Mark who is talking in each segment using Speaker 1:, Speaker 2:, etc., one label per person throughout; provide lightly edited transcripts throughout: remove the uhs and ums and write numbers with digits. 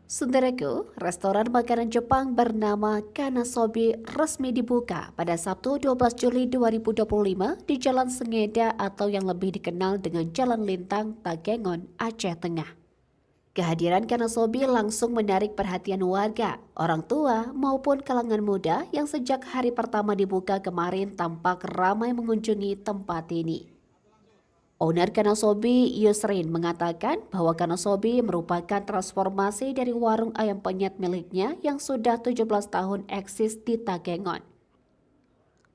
Speaker 1: Saudaraku, restoran makanan Jepang bernama Kanasobi resmi dibuka pada Sabtu 12 Juli 2025 di Jalan Sengeda atau yang lebih dikenal dengan Jalan Lintang, Takengon, Aceh Tengah. Kehadiran Kanasobi langsung menarik perhatian warga, orang tua maupun kalangan muda yang sejak hari pertama dibuka kemarin tampak ramai mengunjungi tempat ini. Owner Kanasobi, Yusrin, mengatakan bahwa Kanasobi merupakan transformasi dari warung ayam penyet miliknya yang sudah 17 tahun eksis di Takengon.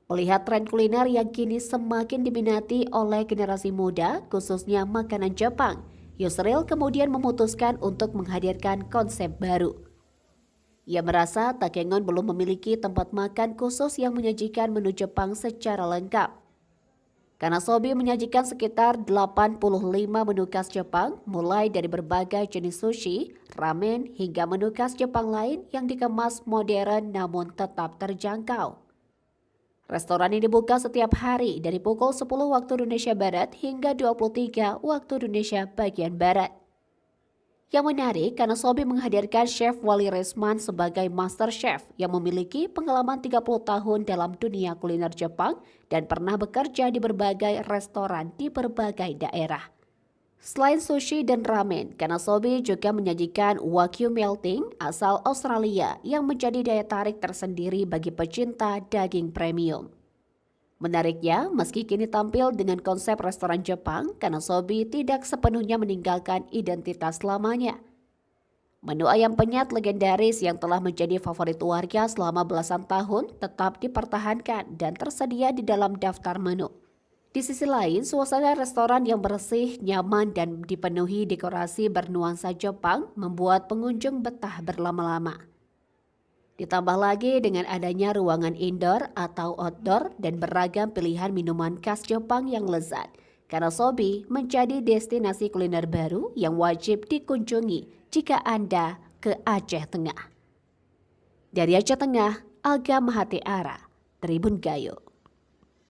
Speaker 1: Melihat tren kuliner yang kini semakin diminati oleh generasi muda, khususnya makanan Jepang, Yusril kemudian memutuskan untuk menghadirkan konsep baru. Ia merasa Takengon belum memiliki tempat makan khusus yang menyajikan menu Jepang secara lengkap. Kanasobi menyajikan sekitar 85 menu khas Jepang, mulai dari berbagai jenis sushi, ramen, hingga menu khas Jepang lain yang dikemas modern namun tetap terjangkau. Restoran ini dibuka setiap hari dari pukul 10 waktu Indonesia Barat hingga 23 waktu Indonesia bagian Barat. Yang menarik, Kanasobi menghadirkan Chef Wali Resman sebagai Master Chef yang memiliki pengalaman 30 tahun dalam dunia kuliner Jepang dan pernah bekerja di berbagai restoran di berbagai daerah. Selain sushi dan ramen, Kanasobi juga menyajikan Wagyu melting asal Australia yang menjadi daya tarik tersendiri bagi pecinta daging premium. Menariknya, meski kini tampil dengan konsep restoran Jepang, Kanasobi tidak sepenuhnya meninggalkan identitas lamanya. Menu ayam penyet legendaris yang telah menjadi favorit warga selama belasan tahun tetap dipertahankan dan tersedia di dalam daftar menu. Di sisi lain, suasana restoran yang bersih, nyaman, dan dipenuhi dekorasi bernuansa Jepang membuat pengunjung betah berlama-lama. Ditambah lagi dengan adanya ruangan indoor atau outdoor dan beragam pilihan minuman khas Jepang yang lezat. Kanasobi menjadi destinasi kuliner baru yang wajib dikunjungi jika Anda ke Aceh Tengah. Dari Aceh Tengah, Alga Mahati Ara, Tribun Gayo.